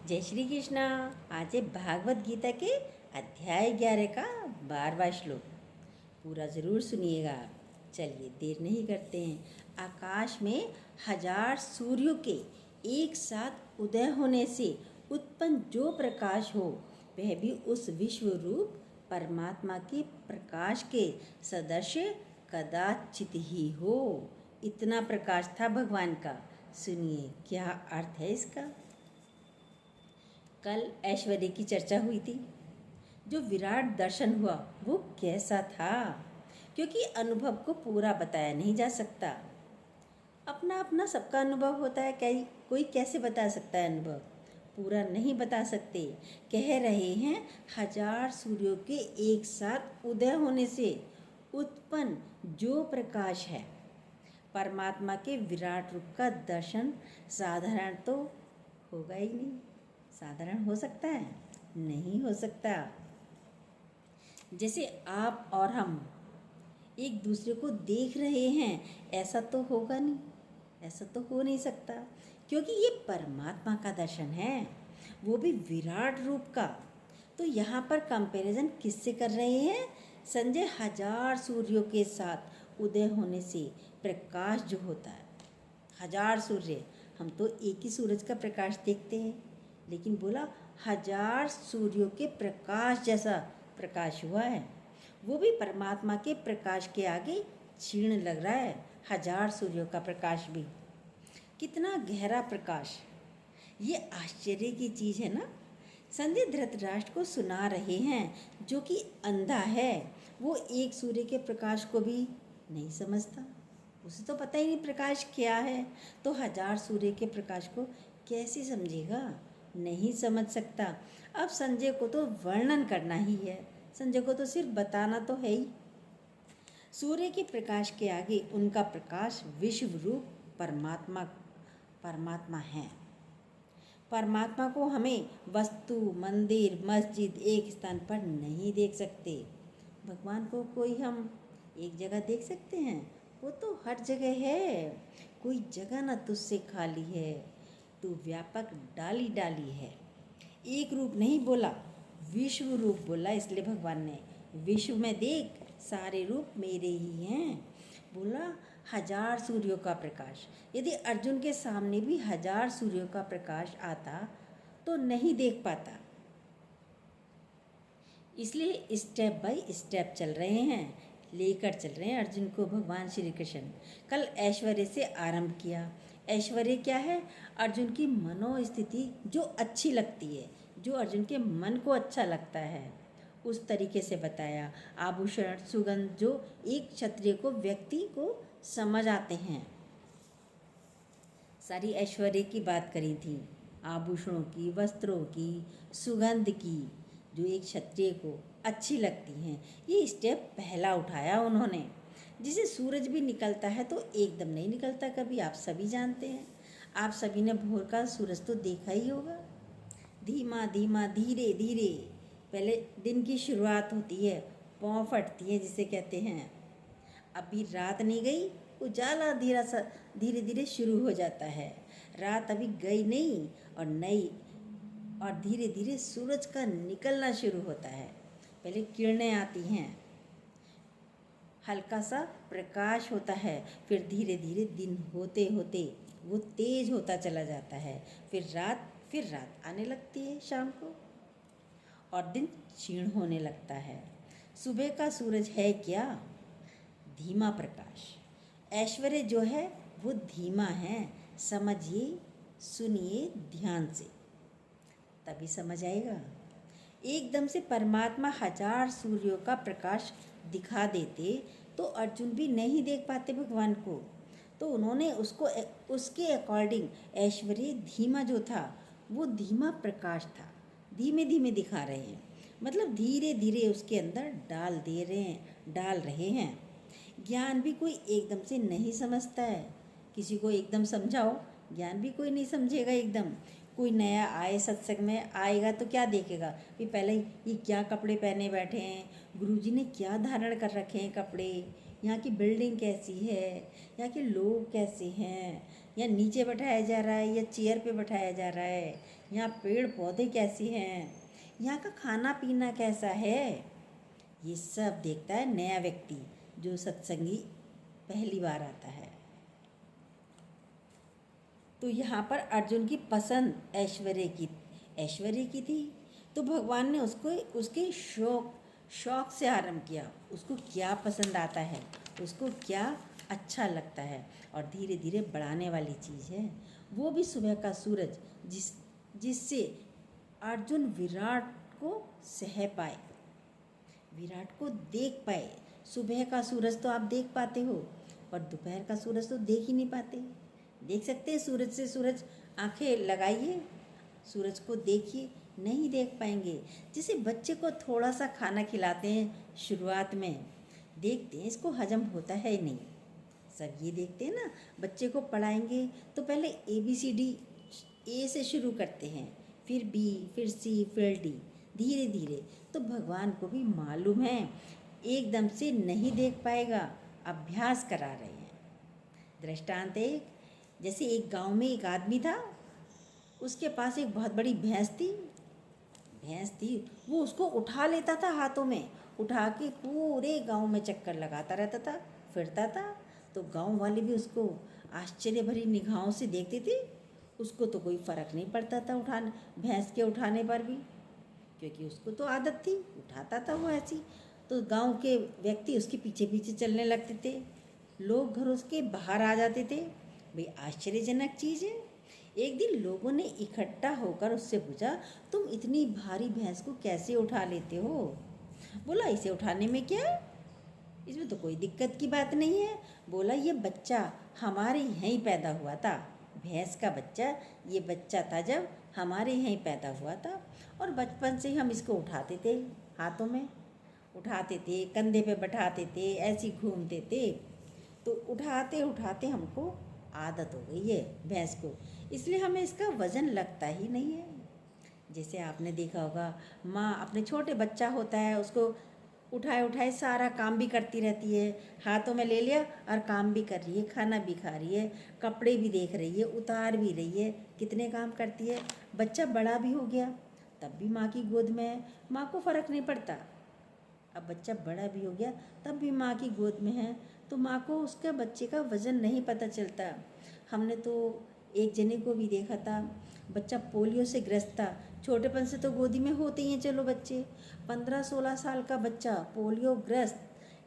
जय श्री कृष्णा। आज है भागवत गीता के अध्याय 11 का 12वां श्लोक। पूरा ज़रूर सुनिएगा। चलिए देर नहीं करते हैं। आकाश में 1000 सूर्यों के एक साथ उदय होने से उत्पन्न जो प्रकाश हो वह भी उस विश्व रूप परमात्मा के प्रकाश के सदृश कदाचित ही हो। इतना प्रकाश था भगवान का। सुनिए क्या अर्थ है इसका। कल ऐश्वर्य की चर्चा हुई थी। जो विराट दर्शन हुआ वो कैसा था, क्योंकि अनुभव को पूरा बताया नहीं जा सकता। अपना अपना सबका अनुभव होता है। कोई कैसे बता सकता है अनुभव, पूरा नहीं बता सकते। कह रहे हैं 1000 सूर्यों के एक साथ उदय होने से उत्पन्न जो प्रकाश है परमात्मा के विराट रूप का दर्शन साधारण तो होगा ही नहीं। साधारण हो सकता है? नहीं हो सकता। जैसे आप और हम एक दूसरे को देख रहे हैं, ऐसा तो होगा नहीं, ऐसा तो हो नहीं सकता, क्योंकि ये परमात्मा का दर्शन है, वो भी विराट रूप का। तो यहाँ पर कंपैरिजन किससे कर रहे हैं? संजय 1000 सूर्यों के साथ उदय होने से प्रकाश जो होता है, 1000 सूर्य, हम तो एक ही सूरज का प्रकाश देखते हैं, लेकिन बोला 1000 सूर्यों के प्रकाश जैसा प्रकाश हुआ है, वो भी परमात्मा के प्रकाश के आगे क्षीण लग रहा है। 1000 सूर्यों का प्रकाश भी कितना गहरा प्रकाश, ये आश्चर्य की चीज़ है ना। संजय धृतराष्ट्र को सुना रहे हैं, जो कि अंधा है, वो एक सूर्य के प्रकाश को भी नहीं समझता। उसे तो पता ही नहीं प्रकाश क्या है, तो 1000 सूर्य के प्रकाश को कैसे समझेगा? नहीं समझ सकता। अब संजय को तो वर्णन करना ही है, संजय को तो सिर्फ बताना तो है ही। सूर्य के प्रकाश के आगे उनका प्रकाश विश्व रूप परमात्मा है। परमात्मा को हमें वस्तु, मंदिर, मस्जिद, एक स्थान पर नहीं देख सकते। भगवान को कोई हम एक जगह देख सकते हैं? वो तो हर जगह है। कोई जगह ना तुझसे खाली है, तू व्यापक डाली डाली है। एक रूप नहीं बोला, विश्व रूप बोला। इसलिए भगवान ने विश्व में देख सारे रूप मेरे ही हैं बोला। 1000 सूर्यों का प्रकाश, यदि अर्जुन के सामने भी 1000 सूर्यों का प्रकाश आता तो नहीं देख पाता। इसलिए स्टेप बाय स्टेप चल रहे हैं, लेकर चल रहे हैं अर्जुन को भगवान श्री कृष्ण। कल ऐश्वर्य से आरंभ किया। ऐश्वर्य क्या है? अर्जुन की मनोस्थिति जो अच्छी लगती है, जो अर्जुन के मन को अच्छा लगता है, उस तरीके से बताया। आभूषण, सुगंध जो एक क्षत्रिय को, व्यक्ति को समझ आते हैं। सारी ऐश्वर्य की बात करी थी, आभूषणों की, वस्त्रों की, सुगंध की, जो एक क्षत्रिय को अच्छी लगती हैं। ये स्टेप पहला उठाया उन्होंने। जिसे सूरज भी निकलता है तो एकदम नहीं निकलता कभी, आप सभी जानते हैं। आप सभी ने भोर का सूरज तो देखा ही होगा। धीमा धीमा, धीरे धीरे पहले दिन की शुरुआत होती है, पाँव फटती है जिसे कहते हैं। अभी रात नहीं गई, उजाला धीरे धीरे शुरू हो जाता है। रात अभी गई नहीं और धीरे धीरे सूरज का निकलना शुरू होता है। पहले किरणें आती हैं, हल्का सा प्रकाश होता है, फिर धीरे धीरे दिन होते होते वो तेज होता चला जाता है। फिर रात आने लगती है शाम को, और दिन क्षीण होने लगता है। सुबह का सूरज है क्या? धीमा प्रकाश। ऐश्वर्य जो है वो धीमा है। समझिए, सुनिए ध्यान से, तभी समझ आएगा। एकदम से परमात्मा 1000 सूर्यों का प्रकाश दिखा देते तो अर्जुन भी नहीं देख पाते भगवान को। तो उन्होंने उसके अकॉर्डिंग ऐश्वर्य धीमा जो था वो धीमा प्रकाश था, धीमे धीमे दिखा रहे हैं, मतलब धीरे धीरे उसके अंदर डाल रहे हैं। ज्ञान भी कोई एकदम से नहीं समझता है। किसी को एकदम समझाओ, ज्ञान भी कोई नहीं समझेगा एकदम। कोई नया आए सत्संग में आएगा तो क्या देखेगा कि पहले ये क्या कपड़े पहने बैठे हैं, गुरुजी ने क्या धारण कर रखे हैं कपड़े, यहाँ की बिल्डिंग कैसी है, यहाँ के लोग कैसे हैं, या नीचे बैठाया जा रहा है या चेयर पे बैठाया जा रहा है, यहाँ पेड़ पौधे कैसे हैं, यहाँ का खाना पीना कैसा है, ये सब देखता है नया व्यक्ति जो सत्संगी पहली बार आता है। तो यहाँ पर अर्जुन की पसंद ऐश्वर्य की थी। तो भगवान ने उसको उसके शौक से आरंभ किया। उसको क्या पसंद आता है, उसको क्या अच्छा लगता है, और धीरे धीरे बढ़ाने वाली चीज़ है। वो भी सुबह का सूरज जिससे अर्जुन विराट को सह पाए, विराट को देख पाए। सुबह का सूरज तो आप देख पाते हो, पर दोपहर का सूरज तो देख ही नहीं पाते। देख सकते हैं सूरज से सूरज, आंखें लगाइए, सूरज को देखिए, नहीं देख पाएंगे। जैसे बच्चे को थोड़ा सा खाना खिलाते हैं शुरुआत में, देखते हैं इसको हजम होता है नहीं, सब ये देखते हैं ना। बच्चे को पढ़ाएंगे तो पहले ABCD A से शुरू करते हैं, फिर B, फिर C, फिर D, धीरे धीरे। तो भगवान को भी मालूम है एकदम से नहीं देख पाएगा, अभ्यास करा रहे हैं। दृष्टांत एक, जैसे एक गांव में एक आदमी था, उसके पास एक बहुत बड़ी भैंस थी। वो उसको उठा लेता था, हाथों में उठा के पूरे गांव में चक्कर लगाता रहता था, फिरता था। तो गांव वाले भी उसको आश्चर्य भरी निगाहों से देखते थे। उसको तो कोई फ़र्क नहीं पड़ता था भैंस के उठाने पर भी, क्योंकि उसको तो आदत थी, उठाता था वो ऐसी। तो गांव के व्यक्ति उसके पीछे पीछे चलने लगते थे, लोग घरों के बाहर आ जाते थे। भाई आश्चर्यजनक चीज़ है। एक दिन लोगों ने इकट्ठा होकर उससे पूछा, तुम इतनी भारी भैंस को कैसे उठा लेते हो? बोला, इसे उठाने में क्या है, इसमें तो कोई दिक्कत की बात नहीं है। बोला, ये बच्चा हमारे यहीं पैदा हुआ था, भैंस का बच्चा, ये बच्चा था जब हमारे यहीं पैदा हुआ था, और बचपन से हम इसको उठाते थे, हाथों में उठाते थे, कंधे पे बैठाते थे, ऐसे घूमते थे। तो उठाते उठाते हमको आदत हो गई है भैंस को, इसलिए हमें इसका वज़न लगता ही नहीं है। जैसे आपने देखा होगा, माँ अपने छोटे बच्चा होता है उसको उठाए उठाए सारा काम भी करती रहती है, हाथों में ले लिया और काम भी कर रही है, खाना भी खा रही है, कपड़े भी देख रही है, उतार भी रही है, कितने काम करती है। बच्चा बड़ा भी हो गया तब भी माँ की गोद में है, माँ को फ़र्क नहीं पड़ता। अब बच्चा बड़ा भी हो गया तब भी माँ की गोद में है, तो माँ को उसके बच्चे का वज़न नहीं पता चलता। हमने तो एक जने को भी देखा था, बच्चा पोलियो से ग्रस्त था। छोटेपन से तो गोदी में होते ही हैं चलो बच्चे, 15-16 साल का बच्चा पोलियो ग्रस्त,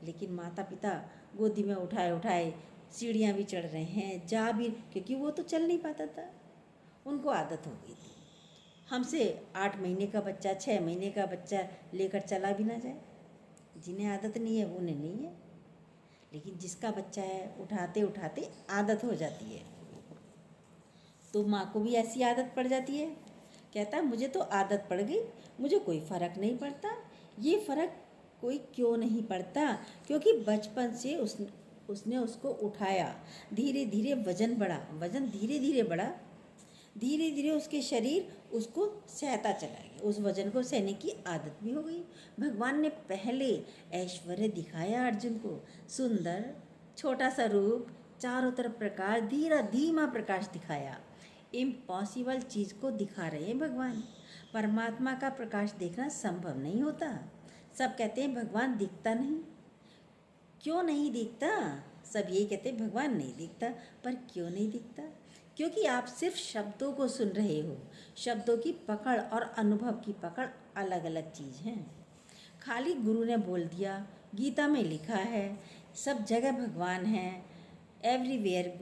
लेकिन माता पिता गोदी में उठाए उठाए सीढ़ियाँ भी चढ़ रहे हैं, जा भी, क्योंकि वो तो चल नहीं पाता था, उनको आदत हो गई थी। हमसे 8 महीने का बच्चा, 6 महीने का बच्चा लेकर चला भी ना जाए, जिन्हें आदत नहीं है उन्हें नहीं है, लेकिन जिसका बच्चा है उठाते उठाते आदत हो जाती है। तो माँ को भी ऐसी आदत पड़ जाती है। कहता है मुझे तो आदत पड़ गई, मुझे कोई फ़र्क नहीं पड़ता। ये फ़र्क कोई क्यों नहीं पड़ता? क्योंकि बचपन से उसने उसको उठाया, धीरे धीरे वज़न बढ़ा, वज़न धीरे धीरे बढ़ा, धीरे धीरे उसके शरीर उसको सहता चला गया, उस वज़न को सहने की आदत भी हो गई। भगवान ने पहले ऐश्वर्य दिखाया अर्जुन को, सुंदर छोटा सा रूप, चारों तरफ प्रकाश, धीमा प्रकाश दिखाया। इम्पॉसिबल चीज़ को दिखा रहे हैं भगवान। परमात्मा का प्रकाश देखना संभव नहीं होता। सब कहते हैं भगवान दिखता नहीं, क्यों नहीं दिखता? सब यही कहते हैं भगवान नहीं दिखता, पर क्यों नहीं दिखता? क्योंकि आप सिर्फ शब्दों को सुन रहे हो। शब्दों की पकड़ और अनुभव की पकड़ अलग अलग चीज़ हैं। खाली गुरु ने बोल दिया, गीता में लिखा है सब जगह भगवान है, एवरीवेयर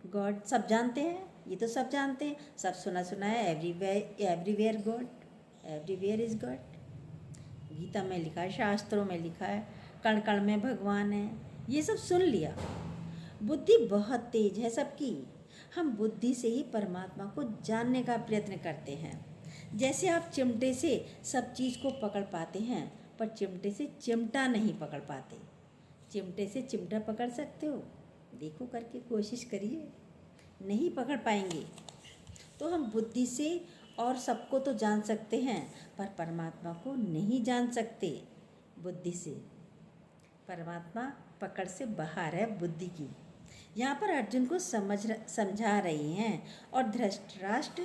गॉड, सब जानते हैं, ये तो सब जानते हैं, सब सुना सुना है, everywhere god, everywhere is god. Gita में लिखा है, शास्त्रों में लिखा है, कण कण में भगवान है, ये सब सुन लिया। बुद्धि बहुत तेज है सबकी, हम बुद्धि से ही परमात्मा को जानने का प्रयत्न करते हैं। जैसे आप चिमटे से सब चीज़ को पकड़ पाते हैं, पर चिमटे से चिमटा नहीं पकड़ पाते। चिमटे से चिमटा पकड़ सकते हो? देखो करके, कोशिश करिए, नहीं पकड़ पाएंगे। तो हम बुद्धि से और सबको तो जान सकते हैं, पर परमात्मा को नहीं जान सकते बुद्धि से। परमात्मा पकड़ से बाहर है बुद्धि की। यहाँ पर अर्जुन को समझा रही हैं, और धृतराष्ट्र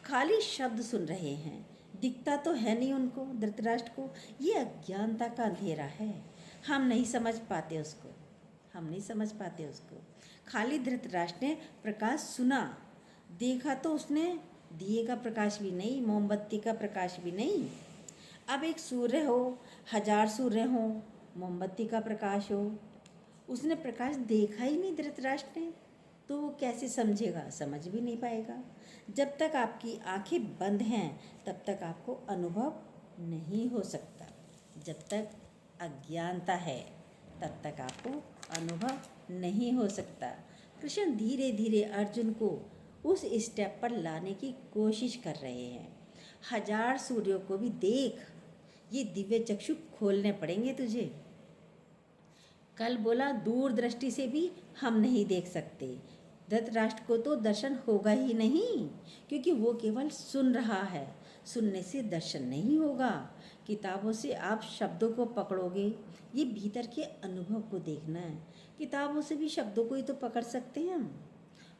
खाली शब्द सुन रहे हैं, दिखता तो है नहीं उनको, धृतराष्ट्र को। ये अज्ञानता का अंधेरा है, हम नहीं समझ पाते उसको, हम नहीं समझ पाते उसको। खाली धृतराष्ट्र ने प्रकाश सुना, देखा तो उसने दिए का प्रकाश भी नहीं, मोमबत्ती का प्रकाश भी नहीं। अब एक सूर्य हो, 1000 सूर्य हो, मोमबत्ती का प्रकाश हो, उसने प्रकाश देखा ही नहीं धृतराष्ट्र ने, तो वो कैसे समझेगा? समझ भी नहीं पाएगा। जब तक आपकी आंखें बंद हैं तब तक आपको अनुभव नहीं हो सकता। जब तक अज्ञानता है तब तक आपको अनुभव नहीं हो सकता। कृष्ण धीरे धीरे अर्जुन को उस स्टेप पर लाने की कोशिश कर रहे हैं। 1000 सूर्यों को भी देख, ये दिव्य चक्षु खोलने पड़ेंगे तुझे। कल बोला दूरदृष्टि से भी हम नहीं देख सकते। धृतराष्ट्र को तो दर्शन होगा ही नहीं, क्योंकि वो केवल सुन रहा है। सुनने से दर्शन नहीं होगा। किताबों से आप शब्दों को पकड़ोगे, ये भीतर के अनुभव को देखना है। किताबों से भी शब्दों को ही तो पकड़ सकते हैं हम।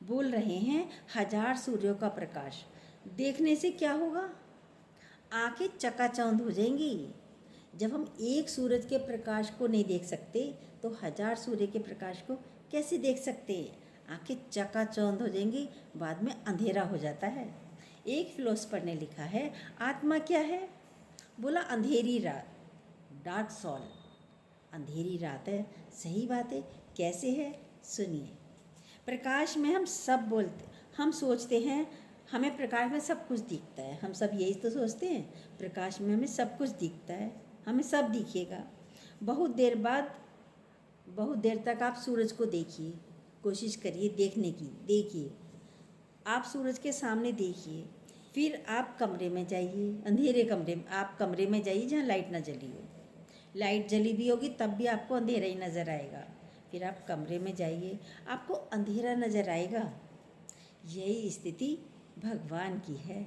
बोल रहे हैं 1000 सूर्यों का प्रकाश, देखने से क्या होगा? आंखें चकाचौंध हो जाएंगी। जब हम एक सूरज के प्रकाश को नहीं देख सकते तो 1000 सूर्य के प्रकाश को कैसे देख सकते? आंखें चकाचौंध हो जाएंगी, बाद में अंधेरा हो जाता है। एक फिलोसफर ने लिखा है, आत्मा क्या है? बोला अंधेरी रात, डार्क सोल। अंधेरी रात है, सही बात है। कैसे है? सुनिए। प्रकाश में हम सब बोलते, हम सोचते हैं हमें प्रकाश में सब कुछ दिखता है। हम सब यही तो सोचते हैं, प्रकाश में हमें सब कुछ दिखता है, हमें सब दिखेगा। बहुत देर तक आप सूरज को देखिए, कोशिश करिए देखने की। देखिए, आप सूरज के सामने देखिए, फिर आप कमरे में जाइए, अंधेरे कमरे में। आप कमरे में जाइए जहाँ लाइट ना जली हो। लाइट जली भी होगी तब भी आपको अंधेरा ही नज़र आएगा। फिर आप कमरे में जाइए, आपको अंधेरा नज़र आएगा। यही स्थिति भगवान की है।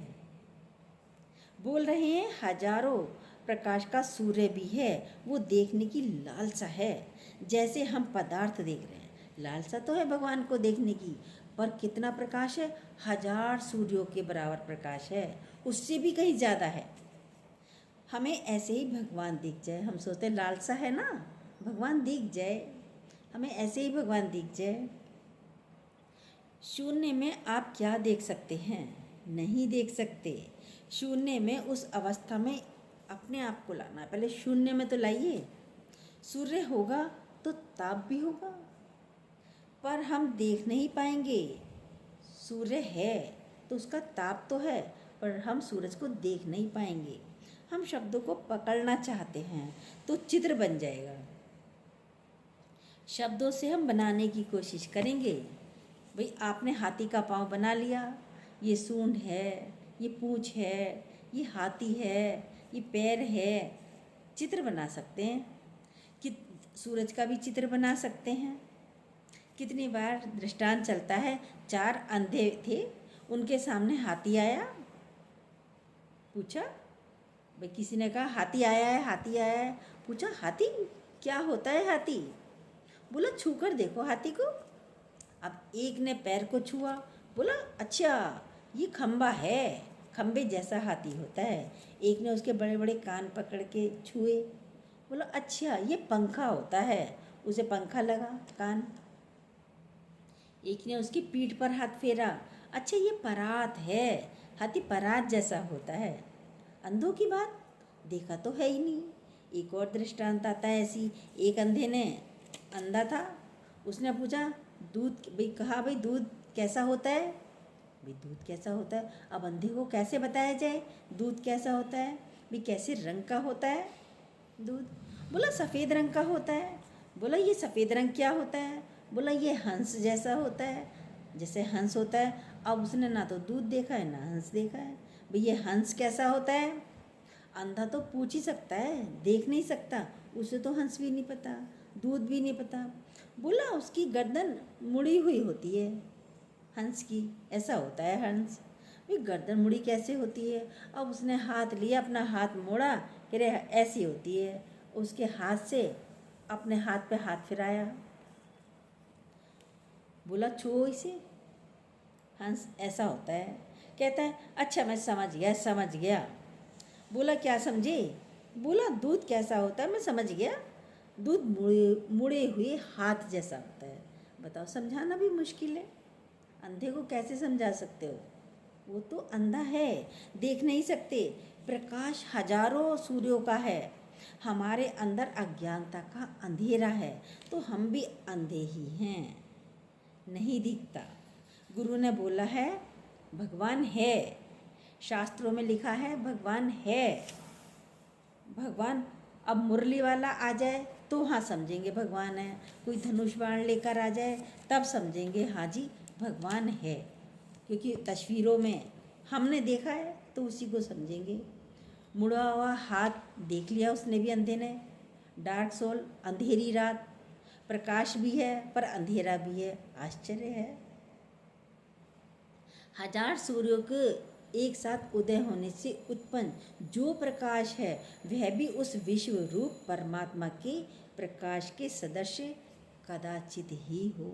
बोल रहे हैं 1000 प्रकाश का सूर्य भी है, वो देखने की लालसा है। जैसे हम पदार्थ देख रहे हैं, लालसा तो है भगवान को देखने की, पर कितना प्रकाश है? 1000 सूर्यों के बराबर प्रकाश है, उससे भी कहीं ज़्यादा है। हमें ऐसे ही भगवान दिख जाए, हम सोचते हैं लालसा है ना, भगवान दिख जाए, हमें ऐसे ही भगवान दिख जाए। शून्य में आप क्या देख सकते हैं? नहीं देख सकते। शून्य में उस अवस्था में अपने आप को लाना है। पहले शून्य में तो लाइए। सूर्य होगा तो ताप भी होगा, पर हम देख नहीं पाएंगे। सूर्य है तो उसका ताप तो है, पर हम सूरज को देख नहीं पाएंगे। हम शब्दों को पकड़ना चाहते हैं तो चित्र बन जाएगा। शब्दों से हम बनाने की कोशिश करेंगे। भाई आपने हाथी का पाँव बना लिया, ये सूंड है, ये पूँछ है, ये हाथी है, ये पैर है। चित्र बना सकते हैं कि सूरज का भी चित्र बना सकते हैं। कितनी बार दृष्टांत चलता है, 4 अंधे थे, उनके सामने हाथी आया। पूछा, भाई किसी ने कहा हाथी आया है, हाथी आया है। पूछा हाथी क्या होता है? हाथी बोला छू कर देखो हाथी को। अब एक ने पैर को छुआ, बोला अच्छा ये खंबा है, खंबे जैसा हाथी होता है। एक ने उसके बड़े बड़े कान पकड़ के छुए, बोला अच्छा ये पंखा होता है, उसे पंखा लगा कान। एक ने उसकी पीठ पर हाथ फेरा, अच्छा ये परात है, हाथी परात जैसा होता है। अंधों की बात, देखा तो है ही नहीं। एक और दृष्टांत आता है ऐसी, एक अंधे ने, अंधा था, उसने पूछा दूध, भाई कहा भाई दूध कैसा होता है? भाई दूध कैसा होता है? अब अंधे को कैसे बताया जाए दूध कैसा होता है? भाई कैसे रंग का होता है दूध? बोला सफ़ेद रंग का होता है। बोला ये सफ़ेद रंग क्या होता है? बोला ये हंस जैसा होता है, जैसे हंस होता है। अब उसने ना तो दूध देखा है ना हंस देखा है। भाई ये हंस कैसा होता है? अंधा तो पूछ ही सकता है, देख नहीं सकता, उसे तो हंस भी नहीं पता, दूध भी नहीं पता। बोला उसकी गर्दन मुड़ी हुई होती है हंस की, ऐसा होता है हंस। भाई गर्दन मुड़ी कैसे होती है? अब उसने हाथ लिया, अपना हाथ मोड़ा, कह रहे ऐसी होती है। उसके हाथ से अपने हाथ पे हाथ फिराया, बोला छुओ इसे, हंस ऐसा होता है। कहता है अच्छा मैं समझ गया समझ गया। बोला क्या समझे? बोला दूध कैसा होता है मैं समझ गया, दूध मुड़े मुड़े हुए हाथ जैसा होता है। बताओ, समझाना भी मुश्किल है। अंधे को कैसे समझा सकते हो? वो तो अंधा है, देख नहीं सकते। प्रकाश हजारों सूर्यों का है, हमारे अंदर अज्ञानता का अंधेरा है, तो हम भी अंधे ही हैं, नहीं दिखता। गुरु ने बोला है भगवान है, शास्त्रों में लिखा है भगवान है। भगवान अब मुरली वाला आ जाए तो हाँ समझेंगे भगवान है, कोई धनुष बाण लेकर आ जाए तब समझेंगे हाँ जी भगवान है, क्योंकि तस्वीरों में हमने देखा है तो उसी को समझेंगे। मुड़ा हुआ हाथ देख लिया उसने भी, अंधे ने। डार्क सोल, अंधेरी रात, प्रकाश भी है पर अंधेरा भी है, आश्चर्य है। हजार सूर्यों के एक साथ उदय होने से उत्पन्न जो प्रकाश है वह भी उस विश्व रूप परमात्मा के प्रकाश के सदृश कदाचित ही हो।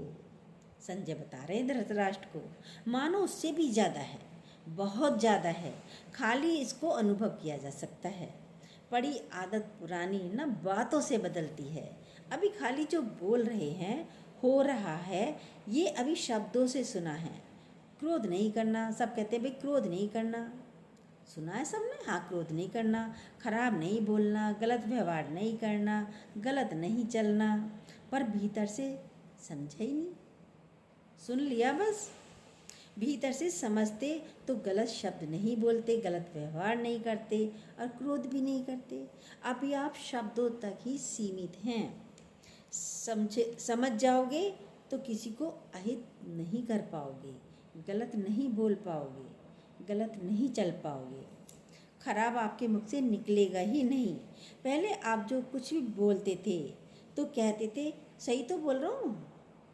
संजय बता रहे हैं धृतराष्ट्र को, मानो उससे भी ज़्यादा है, बहुत ज़्यादा है, खाली इसको अनुभव किया जा सकता है। पड़ी आदत पुरानी न बातों से बदलती है। अभी खाली जो बोल रहे हैं, हो रहा है, ये अभी शब्दों से सुना है। क्रोध नहीं करना, सब कहते हैं भाई क्रोध नहीं करना, सुना है सबने, हाँ क्रोध नहीं करना, खराब नहीं बोलना, गलत व्यवहार नहीं करना, गलत नहीं चलना, पर भीतर से समझा ही नहीं, सुन लिया बस। भीतर से समझते तो गलत शब्द नहीं बोलते, गलत व्यवहार नहीं करते और क्रोध भी नहीं करते। अभी आप शब्दों तक ही सीमित हैं। समझ जाओगे तो किसी को अहित नहीं कर पाओगे, गलत नहीं बोल पाओगे, गलत नहीं चल पाओगे, खराब आपके मुख से निकलेगा ही नहीं। पहले आप जो कुछ भी बोलते थे तो कहते थे सही तो बोल रहा हूँ।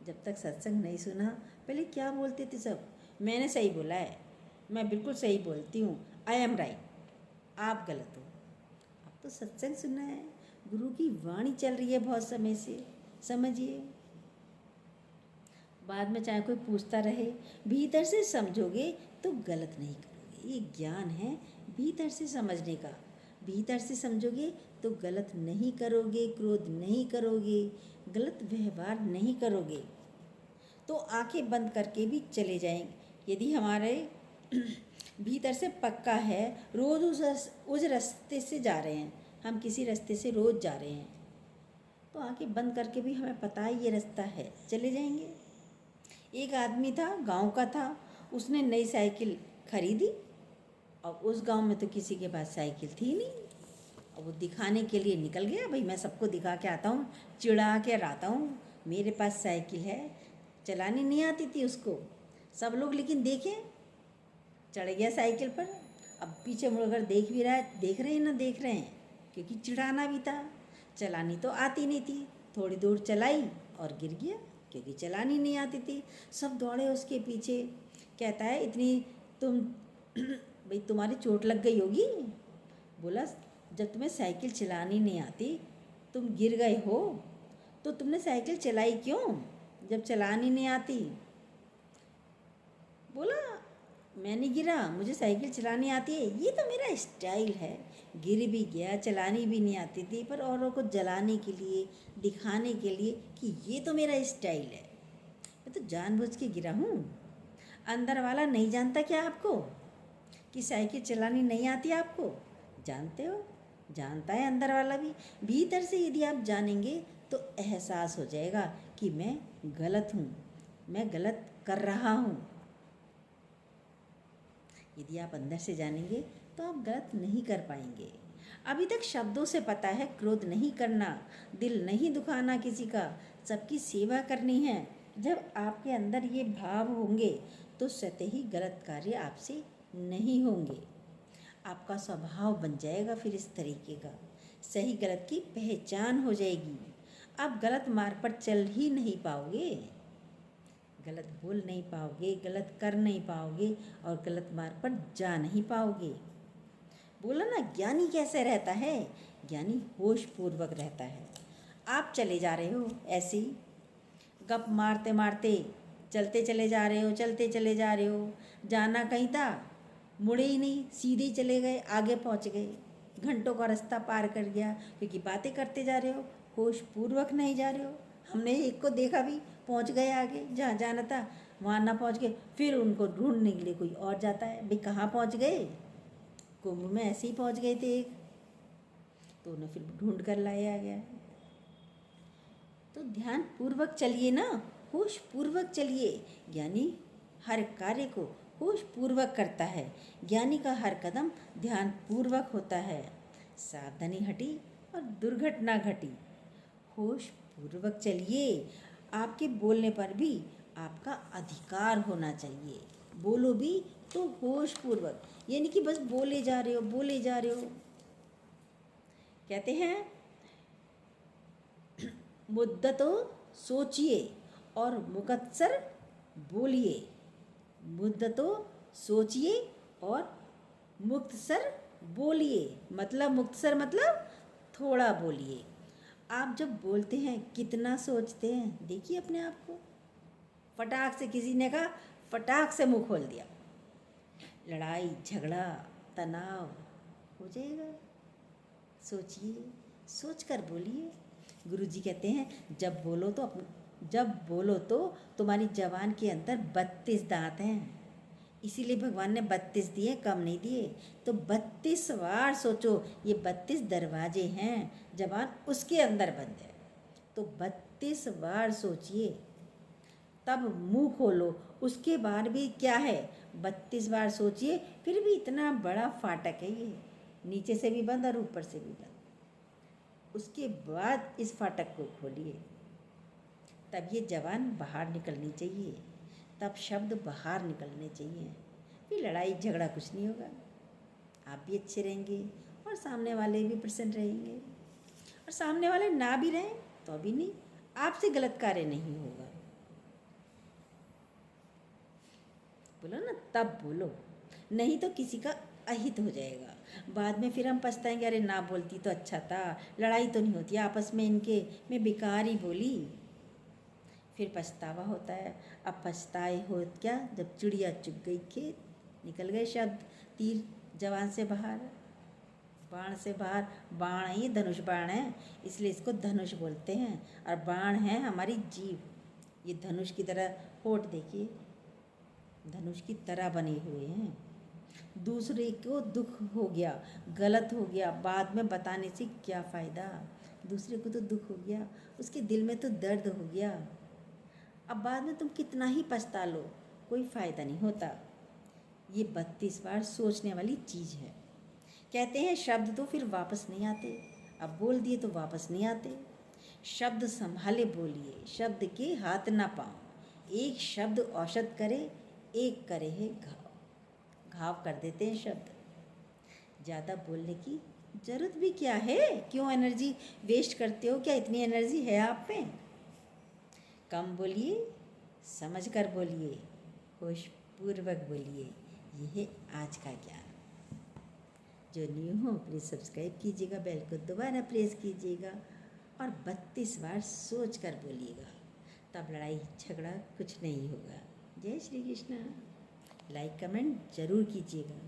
जब तक सत्संग नहीं सुना पहले क्या बोलते थे सब, मैंने सही बोला है, मैं बिल्कुल सही बोलती हूँ, आई एम राइट, आप गलत हो। अब तो सत्संग सुनना है, गुरु की वाणी चल रही है बहुत समय से, समझिए। बाद में चाहे कोई पूछता रहे, भीतर से समझोगे तो गलत नहीं करोगे। ये ज्ञान है भीतर से समझने का। भीतर से समझोगे तो गलत नहीं करोगे, क्रोध नहीं करोगे, गलत व्यवहार नहीं करोगे, तो आंखें बंद करके भी चले जाएंगे। यदि हमारे भीतर से पक्का है, रोज़ उस रास्ते से जा रहे हैं, हम किसी रास्ते से रोज़ जा रहे हैं, तो आंखें बंद करके भी हमें पता है ये रास्ता है, चले जाएंगे। एक आदमी था, गांव का था, उसने नई साइकिल खरीदी और उस गांव में तो किसी के पास साइकिल थी नहीं, और वो दिखाने के लिए निकल गया, भाई मैं सबको दिखा के आता हूँ, चिढ़ा के आता हूँ, मेरे पास साइकिल है। चलानी नहीं आती थी उसको, सब लोग लेकिन देखें, चढ़ गया साइकिल पर। अब पीछे मुड़कर देख भी रहा है, देख रहे हैं ना देख रहे हैं, क्योंकि चिढ़ाना भी था। चलानी तो आती नहीं थी, थोड़ी दूर चलाई और गिर गया, क्योंकि चलानी नहीं आती थी। सब दौड़े उसके पीछे। कहता है इतनी तुम भाई तुम्हारी चोट लग गई होगी। बोला जब तुम्हें साइकिल चलानी नहीं आती, तुम गिर गए हो, तो तुमने साइकिल चलाई क्यों जब चलानी नहीं आती? बोला मैं नहीं गिरा, मुझे साइकिल चलानी आती है, ये तो मेरा स्टाइल है। गिर भी गया, चलानी भी नहीं आती थी, पर औरों को जलाने के लिए, दिखाने के लिए कि ये तो मेरा स्टाइल है, मैं तो जानबूझ के गिरा हूँ। अंदर वाला नहीं जानता क्या आपको कि साइकिल चलानी नहीं आती? आपको जानते हो, जानता है अंदर वाला भी। भीतर से यदि आप जानेंगे तो एहसास हो जाएगा कि मैं गलत हूँ, मैं गलत कर रहा हूँ। यदि आप अंदर से जानेंगे तो आप गलत नहीं कर पाएंगे। अभी तक शब्दों से पता है क्रोध नहीं करना, दिल नहीं दुखाना किसी का, सबकी सेवा करनी है। जब आपके अंदर ये भाव होंगे तो स्वतः ही गलत कार्य आपसे नहीं होंगे। आपका स्वभाव बन जाएगा फिर इस तरीके का, सही गलत की पहचान हो जाएगी। आप गलत मार्ग पर चल ही नहीं पाओगे, गलत बोल नहीं पाओगे, गलत कर नहीं पाओगे और गलत मार्ग पर जा नहीं पाओगे। बोला ना ज्ञानी कैसे रहता है? ज्ञानी होश पूर्वक रहता है। आप चले जा रहे हो ऐसे ही गप मारते मारते, चलते चले जा रहे हो, चलते चले जा रहे हो, जाना कहीं था मुड़े ही नहीं, सीधे ही चले गए, आगे पहुंच गए, घंटों का रास्ता पार कर गया, क्योंकि बातें करते जा रहे हो, होश पूर्वक नहीं जा रहे हो। हमने एक को देखा भी, पहुंच गए आगे, जहाँ जाना था वहाँ ना पहुंच गए, फिर उनको ढूंढने के लिए कोई और जाता है, भाई कहाँ पहुंच गए, कुंभ में ऐसे ही पहुंच गए थे एक, तो उन्हें फिर ढूंढ कर लाया गया। तो ध्यान पूर्वक चलिए ना, होश पूर्वक चलिए। ज्ञानी हर कार्य को होश पूर्वक करता है, ज्ञानी का हर कदम ध्यान पूर्वक होता है। सावधानी हटी और दुर्घटना घटी। होश पूर्वक चलिए। आपके बोलने पर भी आपका अधिकार होना चाहिए। बोलो भी तो होश पूर्वक, यानी कि बस बोले जा रहे हो, बोले जा रहे हो। कहते हैं मुद्दतो सोचिए और मुकत्सर बोलिए। मुद्दतो सोचिए और मुक्तसर बोलिए। मतलब मुक्तसर मतलब थोड़ा बोलिए। आप जब बोलते हैं कितना सोचते हैं, देखिए अपने आप को। फटाक से किसी ने कहा, फटाक से मुंह खोल दिया, लड़ाई झगड़ा तनाव हो जाएगा। सोचिए, सोच कर बोलिए। गुरुजी कहते हैं जब बोलो तो तुम्हारी जबान के अंदर 32 दांत हैं, इसीलिए भगवान ने 32 दिए, कम नहीं दिए। तो 32 बार सोचो, ये 32 दरवाजे हैं, जबान उसके अंदर बंद है। तो 32 बार सोचिए, तब मुंह खोलो। उसके बाद भी क्या है, 32 बार सोचिए, फिर भी इतना बड़ा फाटक है ये, नीचे से भी बंद और ऊपर से भी बंद। उसके बाद इस फाटक को खोलिए, तब ये जबान बाहर निकलनी चाहिए, तब शब्द बाहर निकलने चाहिए। फिर लड़ाई झगड़ा कुछ नहीं होगा, आप भी अच्छे रहेंगे और सामने वाले भी प्रसन्न रहेंगे। और सामने वाले ना भी रहें तो भी नहीं, आपसे गलत कार्य नहीं होगा। बोलो ना, तब बोलो, नहीं तो किसी का अहित हो जाएगा। बाद में फिर हम पछताएंगे, अरे ना बोलती तो अच्छा था, लड़ाई तो नहीं होती आपस में इनके, मैं बेकार ही बोली। फिर पछतावा होता है। अब पछताए हो क्या, जब चिड़िया चुग गई खेत, निकल गए शब्द, तीर जवान से बाहर, बाण से बाहर। बाण ही धनुष बाण है, इसलिए इसको धनुष बोलते हैं। और बाण है हमारी जीभ, ये धनुष की तरह, होठ देखिए धनुष की तरह बने हुए हैं। दूसरे को दुख हो गया, गलत हो गया, बाद में बताने से क्या फ़ायदा। दूसरे को तो दुख हो गया, उसके दिल में तो दर्द हो गया। अब बाद में तुम कितना ही पछता लो, कोई फ़ायदा नहीं होता। ये 32 बार सोचने वाली चीज़ है। कहते हैं शब्द तो फिर वापस नहीं आते, अब बोल दिए तो वापस नहीं आते। शब्द संभाले बोलिए, शब्द के हाथ ना पाओ। एक शब्द औषध करे, एक करे है घाव। घाव कर देते हैं शब्द। ज़्यादा बोलने की ज़रूरत भी क्या है, क्यों एनर्जी वेस्ट करते हो, क्या इतनी एनर्जी है आप में। कम बोलिए, समझ कर बोलिए, होशपूर्वक बोलिए। यह है आज का ज्ञान। जो न्यू हो प्लीज़ सब्सक्राइब कीजिएगा, बेल को दोबारा प्रेस कीजिएगा और 32 बार सोच कर बोलिएगा, तब लड़ाई झगड़ा कुछ नहीं होगा। जय श्री कृष्ण। लाइक कमेंट ज़रूर कीजिएगा।